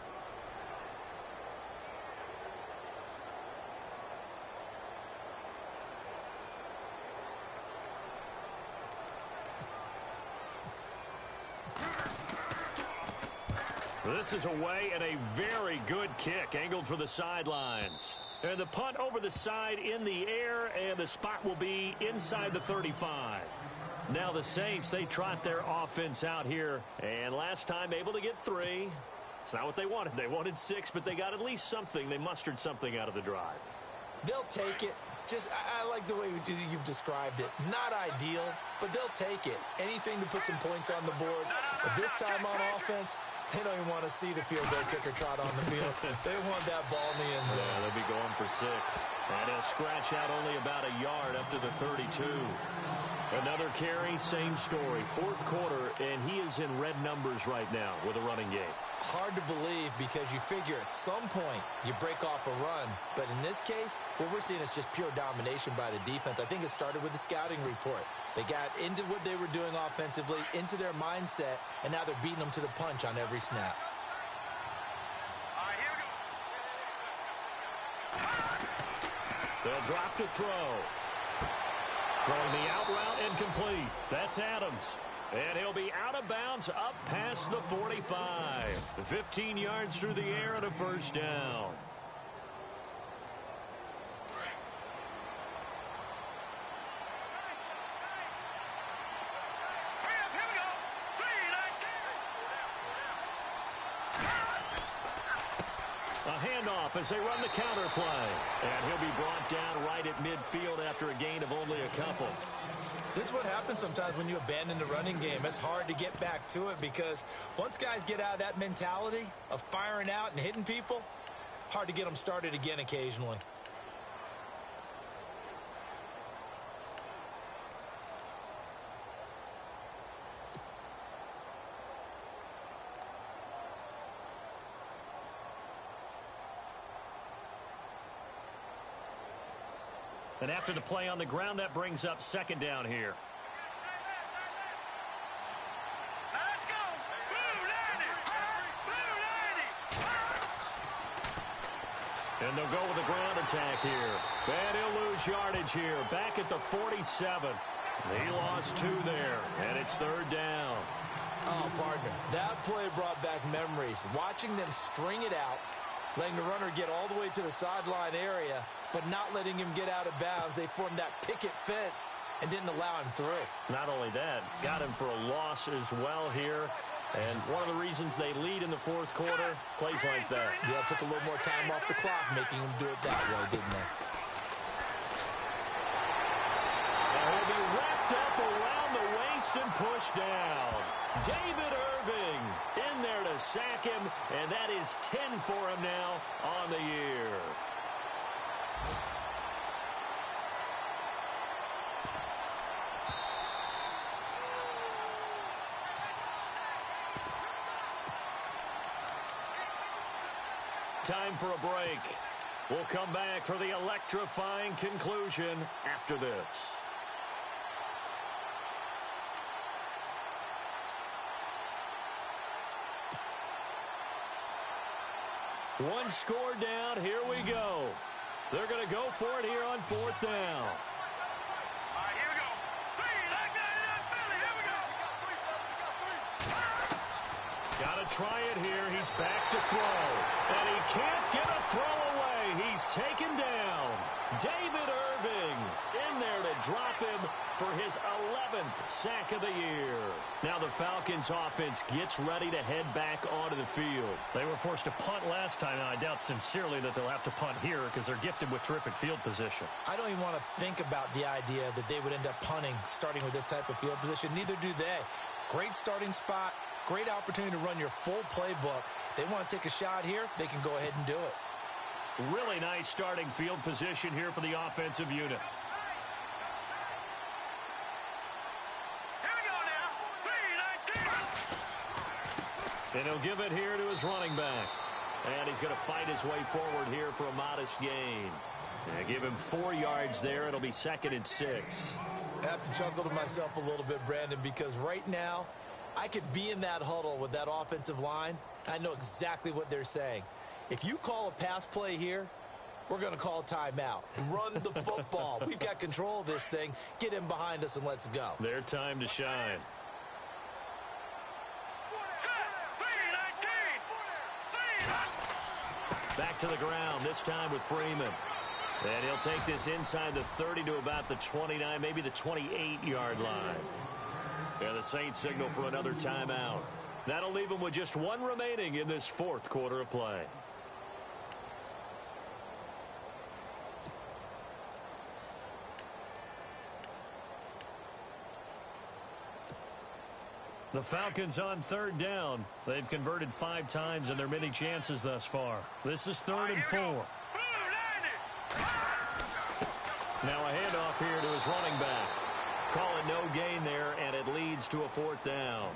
This is away and a very good kick angled for the sidelines. And the punt over the side in the air, and the spot will be inside the 35. Now the Saints, they trot their offense out here. And last time able to get 3. It's not what they wanted. They wanted 6, but they got at least something. They mustered something out of the drive. They'll take it. I like the way you've described it. Not ideal, but they'll take it. Anything to put some points on the board. But this time on offense, they don't even want to see the field goal kicker trot on the field. They want that ball in the end zone. Yeah, they'll be going for 6. And he'll scratch out only about a yard up to the 32. Another carry, same story. Fourth quarter, and he is in red numbers right now with a running game. Hard to believe because you figure at some point you break off a run. But in this case, what we're seeing is just pure domination by the defense. I think it started with the scouting report. They got into what they were doing offensively, into their mindset, and now they're beating them to the punch on every snap. All right, here we go. They'll drop to throw. Throwing the out route incomplete. That's Adams. And he'll be out of bounds up past the 45. 15 yards through the air and a first down. A handoff as they run the counter play. And he'll be brought down right at midfield after a gain of only a couple. This is what happens sometimes when you abandon the running game. It's hard to get back to it because once guys get out of that mentality of firing out and hitting people, hard to get them started again occasionally. And after the play on the ground, that brings up second down here. Let's go. And they'll go with a ground attack here. And he'll lose yardage here. Back at the 47. He lost 2 there. And it's third down. Oh, partner, that play brought back memories. Watching them string it out, letting the runner get all the way to the sideline area, but not letting him get out of bounds. They formed that picket fence and didn't allow him through. Not only that, got him for a loss as well here. And one of the reasons they lead in the fourth quarter, plays like that. Yeah, took a little more time off the clock, making him do it that way, didn't they? And he'll be wrapped up around the waist and pushed down. David Irving in there to sack him, and that is 10 for him now on the year. Time for a break. We'll come back for the electrifying conclusion after this. One score down. Here we go. They're going to go for it here on 4th down. All right, here we go. 3, like that, and up, Philly. Here we go. Got to try it here. He's back to throw. And he can't get a throw away. He's taken down. David Irving in there to drop him for his 11th sack of the year. Now the Falcons offense gets ready to head back onto the field. They were forced to punt last time, and I doubt sincerely that they'll have to punt here because they're gifted with terrific field position. I don't even want to think about the idea that they would end up punting starting with this type of field position. Neither do they. Great starting spot. Great opportunity to run your full playbook. If they want to take a shot here, they can go ahead and do it. Really nice starting field position here for the offensive unit. Here we go now. 3, 19. And he'll give it here to his running back. And he's going to fight his way forward here for a modest gain. And give him 4 yards there. It'll be 2nd and 6. I have to chuckle to myself a little bit, Brandon, because right now I could be in that huddle with that offensive line. I know exactly what they're saying. If you call a pass play here, we're going to call a timeout. Run the football. We've got control of this thing. Get him behind us and let's go. Their time to shine. 3, 19. 3. Back to the ground, this time with Freeman. And he'll take this inside the 30 to about the 29, maybe the 28-yard line. And the Saints signal for another timeout. That'll leave them with just 1 remaining in this 4th quarter of play. The Falcons on 3rd down. They've converted 5 times in their many chances thus far. This is 3rd and 4. Now a handoff here to his running back. Call it no gain there, and it leads to a 4th down.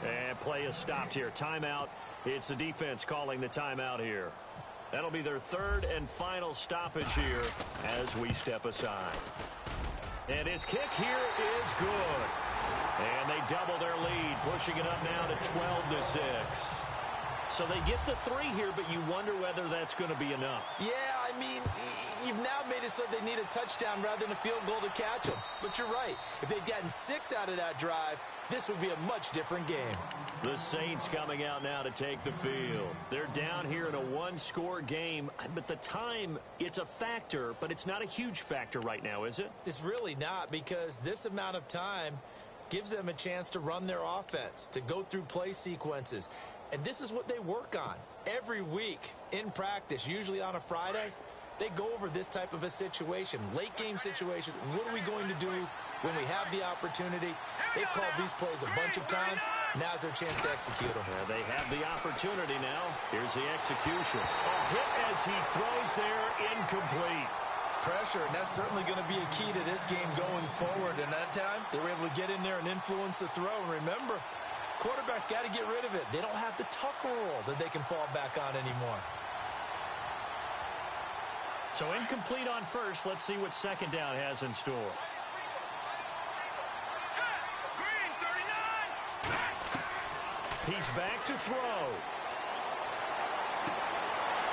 And play is stopped here. Timeout. It's the defense calling the timeout here. That'll be their 3rd and final stoppage here as we step aside. And his kick here is good. And they double their lead, pushing it up now to 12-6. So they get the 3 here, but you wonder whether that's going to be enough. Yeah, I mean, you've now made it so they need a touchdown rather than a field goal to catch them. But you're right. If they'd gotten 6 out of that drive, this would be a much different game. The Saints coming out now to take the field. They're down here in a 1-score game, but the time, it's a factor, but it's not a huge factor right now, is it? It's really not, because this amount of time gives them a chance to run their offense, to go through play sequences. And this is what they work on every week in practice, usually on a Friday. They go over this type of a situation, late game situation. What are we going to do when we have the opportunity? They've called these plays a bunch of times. Now's their chance to execute them. They have the opportunity now. Here's the execution. A hit as he throws there, incomplete. Pressure, and that's certainly going to be a key to this game going forward. And that time, they were able to get in there and influence the throw. And remember, quarterbacks got to get rid of it. They don't have the Tucker rule that they can fall back on anymore. So incomplete on first. Let's see what 2nd down has in store. Green, 39. He's back to throw.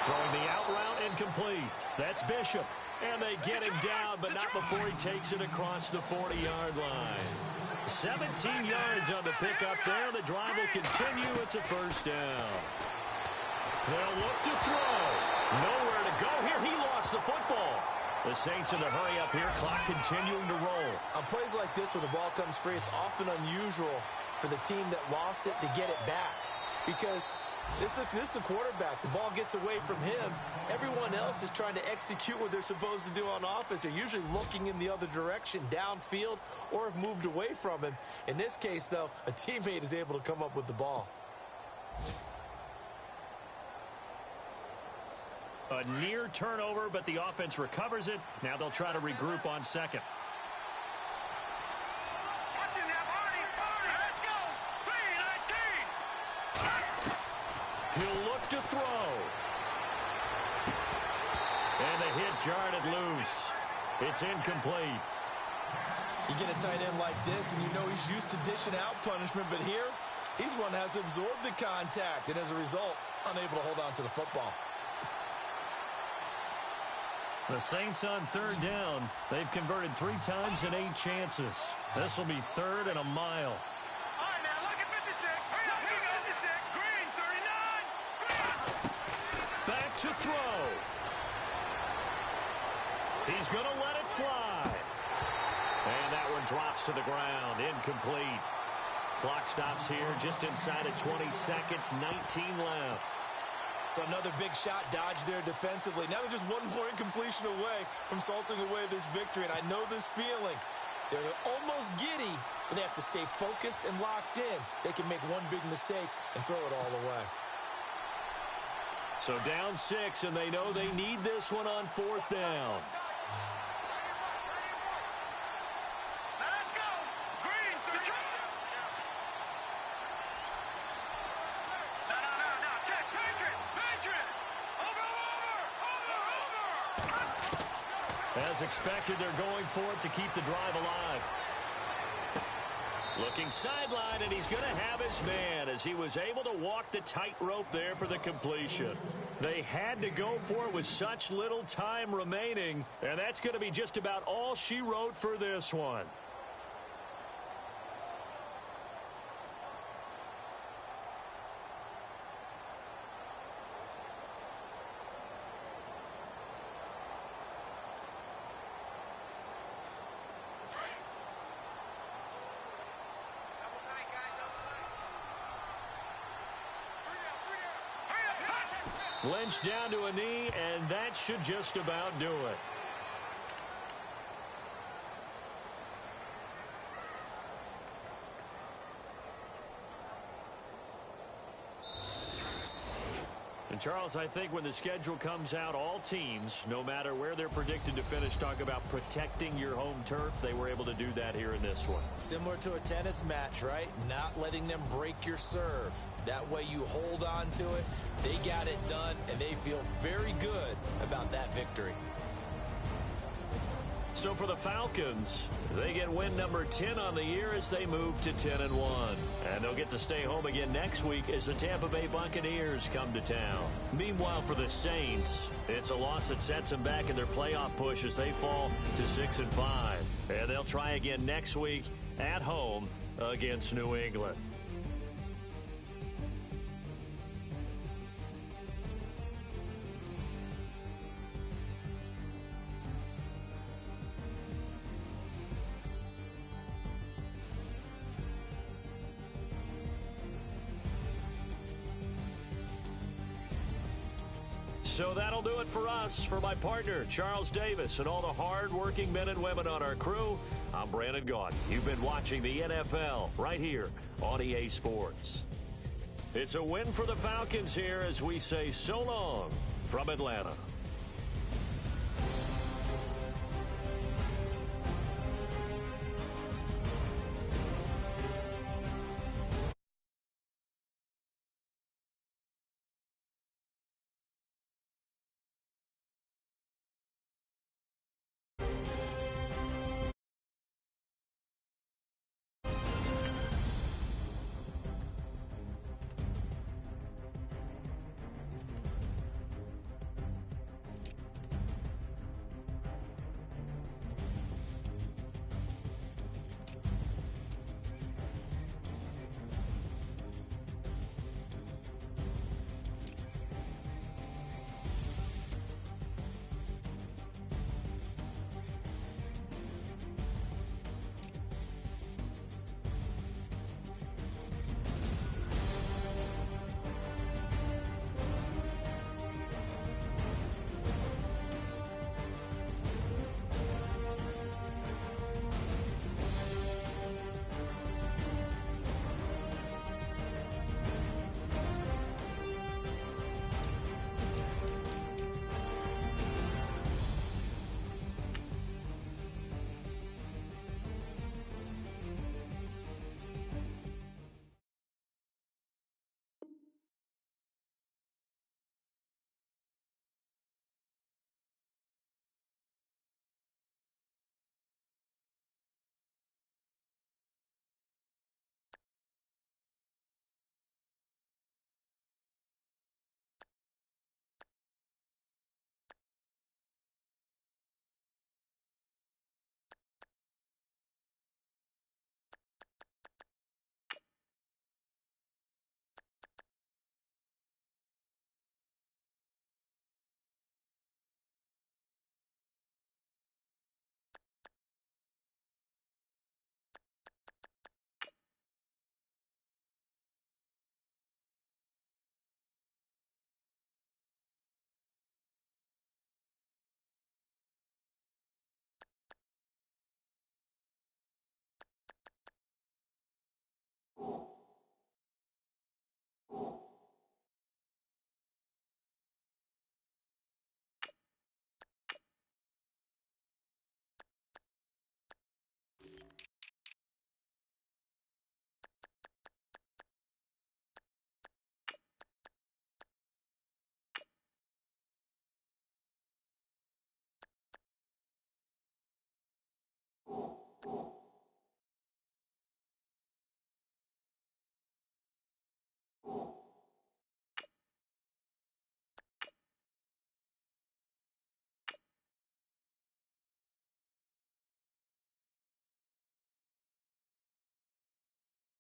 Throwing the out route, incomplete. That's Bishop. And they get him down, but not before he takes it across the 40-yard line. 17 yards on the pickup there. The drive will continue. It's a 1st down. They'll look to throw. Nowhere to go here. He lost the football. The Saints in the hurry up here. Clock continuing to roll. On plays like this, when the ball comes free, it's often unusual for the team that lost it to get it back. Because This is the quarterback. The ball gets away from him. Everyone else is trying to execute what they're supposed to do on offense. They're usually looking in the other direction, downfield, or have moved away from him. In this case, though, a teammate is able to come up with the ball. A near turnover, but the offense recovers it. Now they'll try to regroup on second. Watching that, Barney, let's go. 3-19. He'll look to throw. And the hit jarred it loose. It's incomplete. You get a tight end like this, and you know he's used to dishing out punishment, but here, he's one that has to absorb the contact, and as a result, unable to hold on to the football. The Saints on third down. They've converted 3 times in 8 chances. This will be 3rd and a mile. All right, now, look at 56. Hurry up, here we go. 56. Green, 39. Back to throw. He's going to let it fly. And that one drops to the ground. Incomplete. Clock stops here just inside of 20 seconds. 19 left. So another big shot dodge there defensively. Now they're just one more incompletion away from salting away this victory. And I know this feeling. They're almost giddy, but they have to stay focused and locked in. They can make one big mistake and throw it all away. So down 6, and they know they need this one on 4th down. Now let's go. Green, 39. No. Check. Patriot. Over. As expected, they're going for it to keep the drive alive. Looking sideline, and he's going to have his man as he was able to walk the tightrope there for the completion. They had to go for it with such little time remaining, and that's going to be just about all she wrote for this one. Lynch down to a knee, and that should just about do it. And Charles, I think when the schedule comes out, all teams, no matter where they're predicted to finish, talk about protecting your home turf. They were able to do that here in this one. Similar to a tennis match, right? Not letting them break your serve. That way you hold on to it. They got it done, and they feel very good about that victory. So for the Falcons, they get win number 10 on the year as they move to 10-1. And they'll get to stay home again next week as the Tampa Bay Buccaneers come to town. Meanwhile, for the Saints, it's a loss that sets them back in their playoff push as they fall to 6-5. And they'll try again next week at home against New England. So that'll do it for us. For my partner, Charles Davis, and all the hard-working men and women on our crew, I'm Brandon Gaudin. You've been watching the NFL right here on EA Sports. It's a win for the Falcons here as we say so long from Atlanta.